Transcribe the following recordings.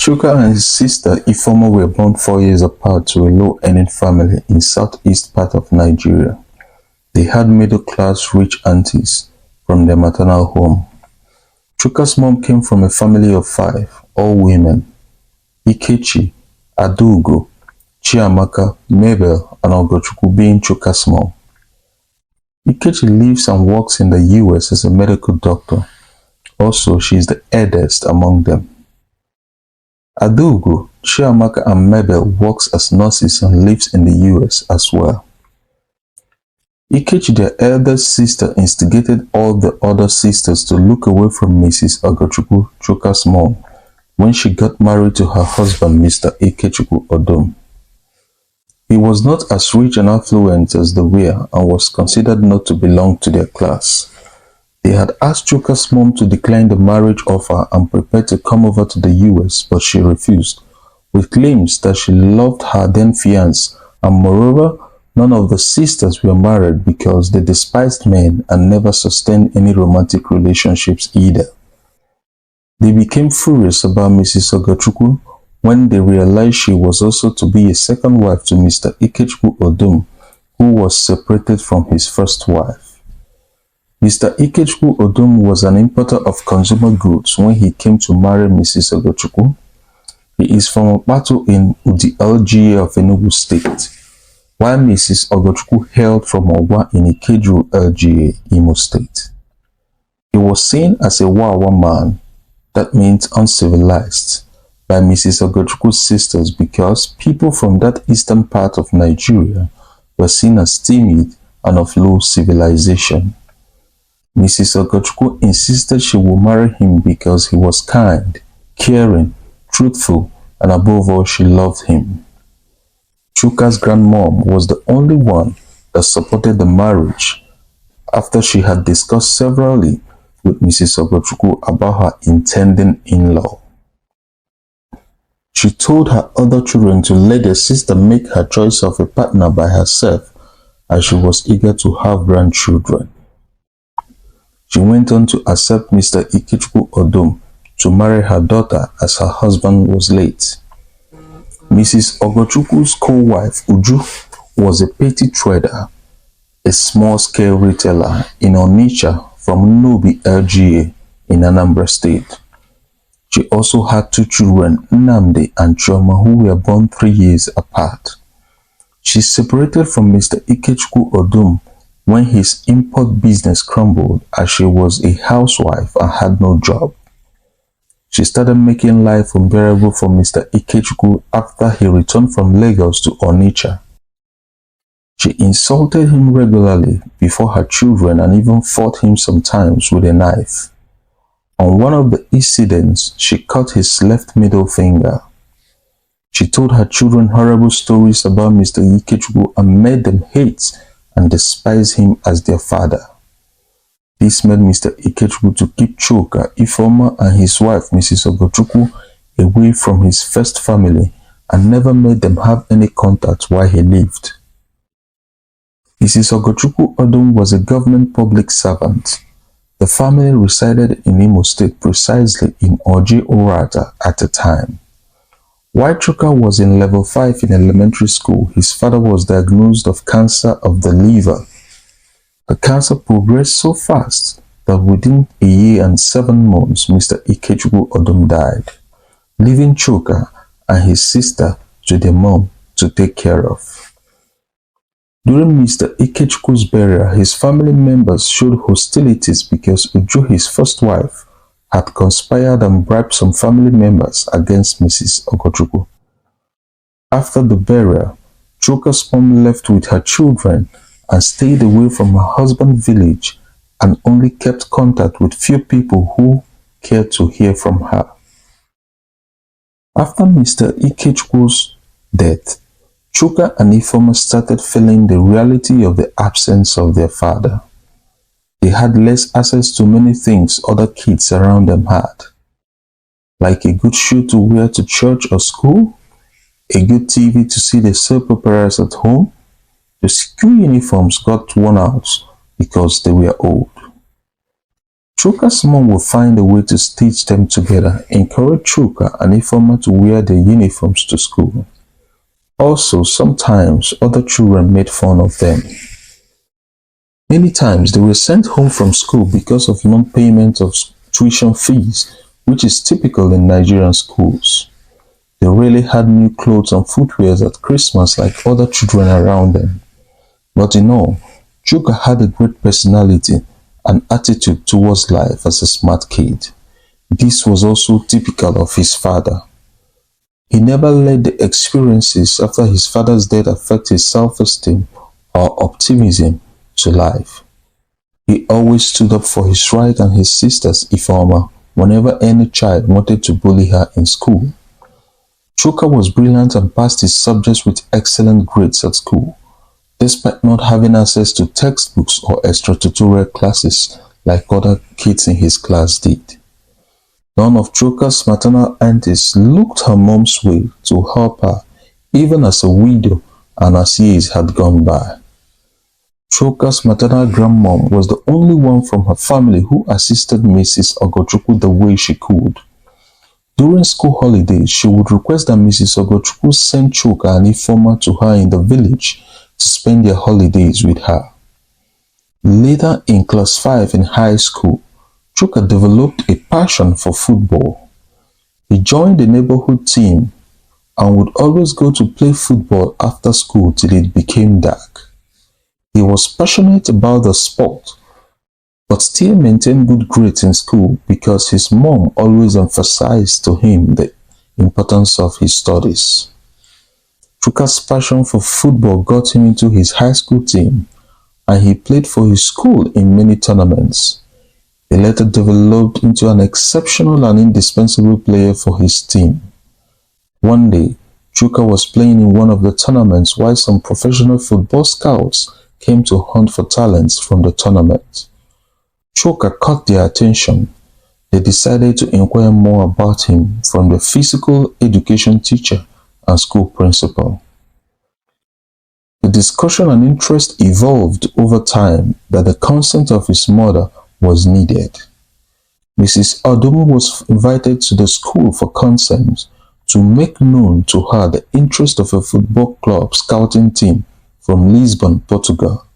Chuka and his sister Ifeoma were born 4 years apart to a low-earning family in southeast part of Nigeria. They had middle-class rich aunties from their maternal home. Chuka's mom came from a family of 5, all women: Ikechi, Adaugo, Chiamaka, Mabel, and Ogochukwu being Chuka's mom. Ikechi lives and works in the US as a medical doctor. Also, she is the eldest among them. Adaugo, Chiamaka, and Mabel works as nurses and lives in the US as well. Ikechi, their eldest sister, instigated all the other sisters to look away from Mrs. Ogochukwu, Chuka's mom, when she got married to her husband, Mr. Ikechukwu Odom. He was not as rich and affluent as they were and was considered not to belong to their class. They had asked Chuka's mom to decline the marriage offer and prepared to come over to the US, but she refused, with claims that she loved her then fiancé, and moreover, none of the sisters were married because they despised men and never sustained any romantic relationships either. They became furious about Mrs. Ogochukwu when they realized she was also to be a second wife to Mr. Ikechukwu Odom, who was separated from his first wife. Mr. Ikechukwu Odom was an importer of consumer goods when he came to marry Mrs. Ogochukwu. He is from Okpato in Udi LGA of Enugu State, while Mrs. Ogochukwu hailed from Ogwa in Ikeju LGA, Imo State. He was seen as a Wawa man, that means uncivilized, by Mrs. Ogochukwu's sisters because people from that eastern part of Nigeria were seen as timid and of low civilization. Mrs. Ogochukwu insisted she would marry him because he was kind, caring, truthful, and above all, she loved him. Chuka's grandmom was the only one that supported the marriage after she had discussed severally with Mrs. Ogochukwu about her intending in-law. She told her other children to let their sister make her choice of a partner by herself, as she was eager to have grandchildren. She went on to accept Mr. Ikechukwu Odom to marry her daughter as her husband was late. Mrs. Ogochukwu's co-wife Uju was a petty trader, a small-scale retailer in Onitsha from Nnobi LGA in Anambra State. She also had 2 children, Nnamdi and Chioma, who were born 3 years apart. She separated from Mr. Ikechukwu Odom when his import business crumbled, as she was a housewife and had no job. She started making life unbearable for Mr. Ikechukwu after he returned from Lagos to Onitsha. She insulted him regularly before her children and even fought him sometimes with a knife. On one of the incidents, she cut his left middle finger. She told her children horrible stories about Mr. Ikechukwu and made them hate and despise him as their father. This made Mr. Ikechukwu to keep Chuka, Ifeoma, and his wife Mrs. Ogochukwu away from his first family and never made them have any contact while he lived. Mrs. Ogochukwu Odom was a government public servant. The family resided in Imo State, precisely in Oji Orata at the time. While Chuka was in level 5 in elementary school, his father was diagnosed of cancer of the liver. The cancer progressed so fast that within a year and 7 months, Mr. Ikechukwu Odom died, leaving Chuka and his sister to their mom to take care of. During Mr. Ikechukwu's burial, his family members showed hostilities because Uju, his first wife, had conspired and bribed some family members against Mrs. Ogochukwu. After the burial, Chuka's mom left with her children and stayed away from her husband's village and only kept contact with few people who cared to hear from her. After Mr. Ikechukwu's death, Chuka and Ifeoma started feeling the reality of the absence of their father. They had less access to many things other kids around them had, like a good shoe to wear to church or school, a good TV to see the soap operas at home. The school uniforms got worn out because they were old. Chuka's mom would find a way to stitch them together, encourage Chuka and Ifeoma to wear their uniforms to school. Also, sometimes other children made fun of them. Many times they were sent home from school because of non-payment of tuition fees, which is typical in Nigerian schools. They rarely had new clothes and footwear at Christmas like other children around them. But in all, Chuka had a great personality and attitude towards life as a smart kid. This was also typical of his father. He never let the experiences after his father's death affect his self-esteem or optimism to life. He always stood up for his right and his sister's Ifeoma whenever any child wanted to bully her in school. Chuka was brilliant and passed his subjects with excellent grades at school, despite not having access to textbooks or extra tutorial classes like other kids in his class did. None of Chuka's maternal aunties looked her mom's way to help her, even as a widow and as years had gone by. Chuka's maternal grandmom was the only one from her family who assisted Mrs. Ogochukwu the way she could. During school holidays, she would request that Mrs. Ogochukwu send Chuka and Ifeoma to her in the village to spend their holidays with her. Later in class 5 in high school, Chuka developed a passion for football. He joined the neighborhood team and would always go to play football after school till it became dark. He was passionate about the sport, but still maintained good grades in school because his mom always emphasized to him the importance of his studies. Chuka's passion for football got him into his high school team, and he played for his school in many tournaments. He later developed into an exceptional and indispensable player for his team. One day, Chuka was playing in one of the tournaments while some professional football scouts came to hunt for talents from the tournament. Chuka caught their attention. They decided to inquire more about him from the physical education teacher and school principal. The discussion and interest evolved over time that the consent of his mother was needed. Mrs. Odum was invited to the school for consent to make known to her the interest of a football club scouting team from Lisbon, Portugal.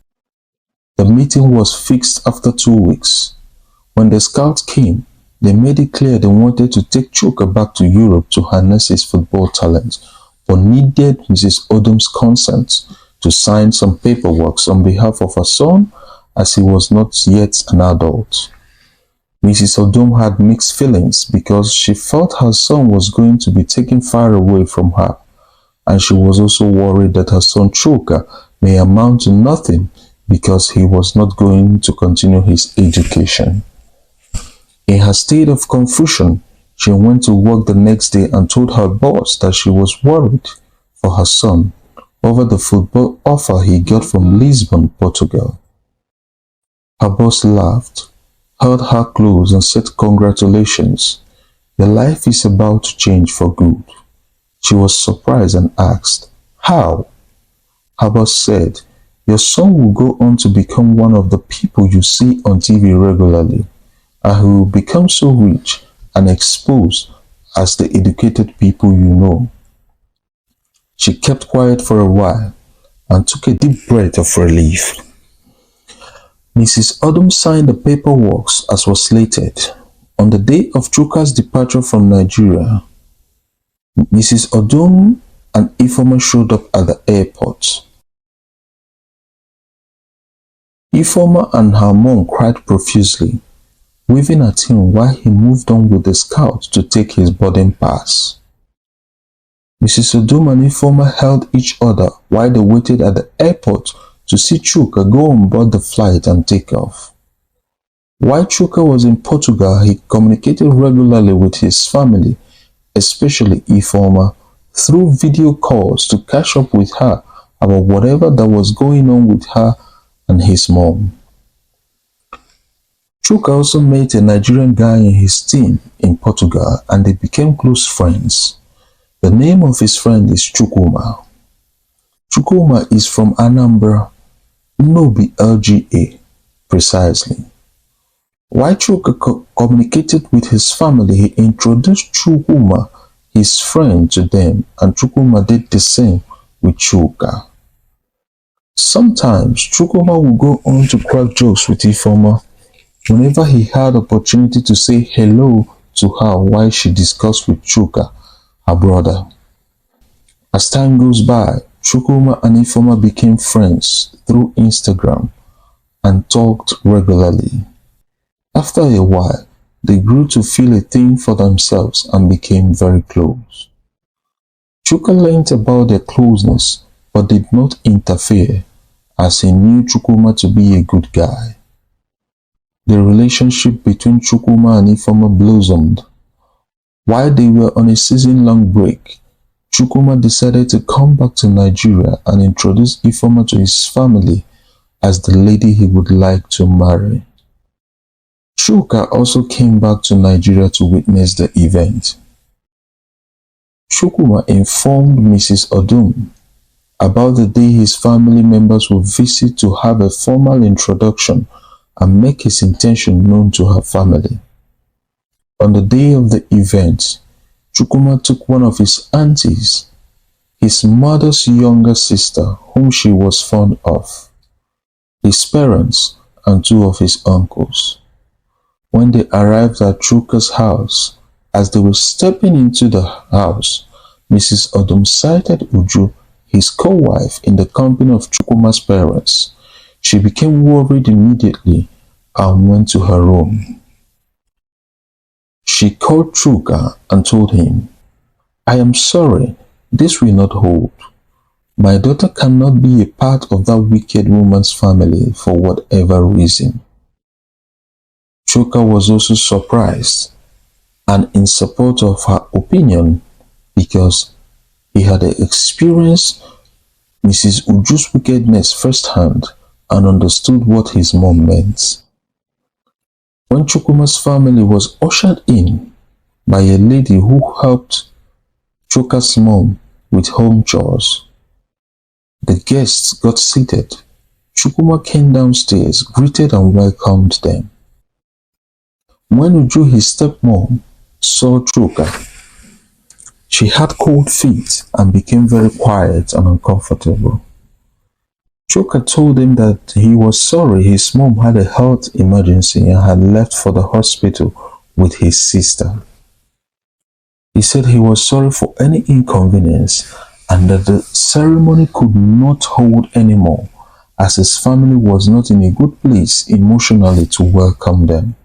The meeting was fixed after 2 weeks. When the scouts came, they made it clear they wanted to take Chuka back to Europe to harness his football talent, but needed Mrs. Odum's consent to sign some paperwork on behalf of her son as he was not yet an adult. Mrs. Odum had mixed feelings because she felt her son was going to be taken far away from her, and she was also worried that her son Chuka may amount to nothing because he was not going to continue his education. In her state of confusion, she went to work the next day and told her boss that she was worried for her son over the football offer he got from Lisbon, Portugal. Her boss laughed, held her close and said, "Congratulations, your life is about to change for good." She was surprised and asked, "How?" Her boss said, "Your son will go on to become one of the people you see on TV regularly, and he will become so rich and exposed as the educated people you know." She kept quiet for a while and took a deep breath of relief. Mrs. Odum signed the paperwork as was slated. On the day of Chuka's departure from Nigeria, Mrs. Odum and Ifeoma showed up at the airport. Ifeoma and her mom cried profusely, waving at him while he moved on with the scout to take his boarding pass. Mrs. Odum and Ifeoma held each other while they waited at the airport to see Chuka go on board the flight and take off. While Chuka was in Portugal, he communicated regularly with his family, especially Ifeoma, through video calls to catch up with her about whatever that was going on with her and his mom. Chuka also met a Nigerian guy in his team in Portugal and they became close friends. The name of his friend is Chukwuma. Chukwuma is from Anambra, Nobi LGA, precisely. While Chuka communicated with his family, he introduced Chukwuma, his friend, to them, and Chukwuma did the same with Chuka. Sometimes Chukwuma would go on to crack jokes with Ifeoma whenever he had opportunity to say hello to her while she discussed with Chuka, her brother. As time goes by, Chukwuma and Ifeoma became friends through Instagram and talked regularly. After a while, they grew to feel a thing for themselves and became very close. Chuka learned about their closeness but did not interfere as he knew Chukwuma to be a good guy. The relationship between Chukwuma and Ifeoma blossomed. While they were on a season-long break, Chukwuma decided to come back to Nigeria and introduce Ifeoma to his family as the lady he would like to marry. Chuka also came back to Nigeria to witness the event. Chukwuma informed Mrs. Odum about the day his family members would visit to have a formal introduction and make his intention known to her family. On the day of the event, Chukwuma took one of his aunties, his mother's younger sister, whom she was fond of, his parents, and two of his uncles. When they arrived at Chuka's house, as they were stepping into the house, Mrs. Odum sighted Uju, his co-wife, in the company of Chukwuma's parents. She became worried immediately and went to her room. She called Chuka and told him, "I am sorry, this will not hold. My daughter cannot be a part of that wicked woman's family for whatever reason." Chuka was also surprised and in support of her opinion because he had experienced Mrs. Uju's wickedness firsthand and understood what his mom meant. When Chukwuma's family was ushered in by a lady who helped Chuka's mom with home chores, the guests got seated. Chukwuma came downstairs, greeted and welcomed them. When Uju, his stepmom, saw Chuka, she had cold feet and became very quiet and uncomfortable. Chuka told him that he was sorry his mom had a health emergency and had left for the hospital with his sister. He said he was sorry for any inconvenience and that the ceremony could not hold anymore as his family was not in a good place emotionally to welcome them.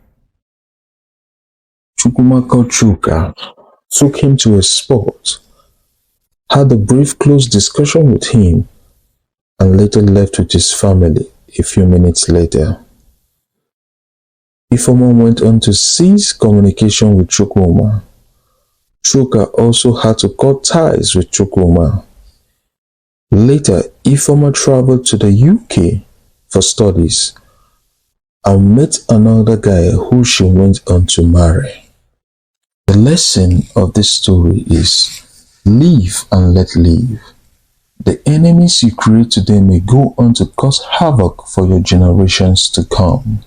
Chukwuma called Chuka, took him to a spot, had a brief close discussion with him, and later left with his family a few minutes later. Ifeoma went on to cease communication with Chukwuma. Chuka also had to cut ties with Chukwuma. Later, Ifeoma traveled to the UK for studies and met another guy who she went on to marry. The lesson of this story is live and let live. The enemies you create today may go on to cause havoc for your generations to come.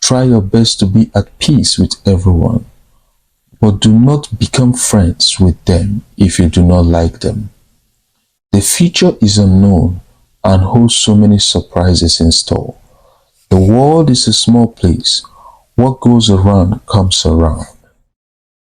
Try your best to be at peace with everyone, but do not become friends with them if you do not like them. The future is unknown and holds so many surprises in store. The world is a small place. What goes around comes around.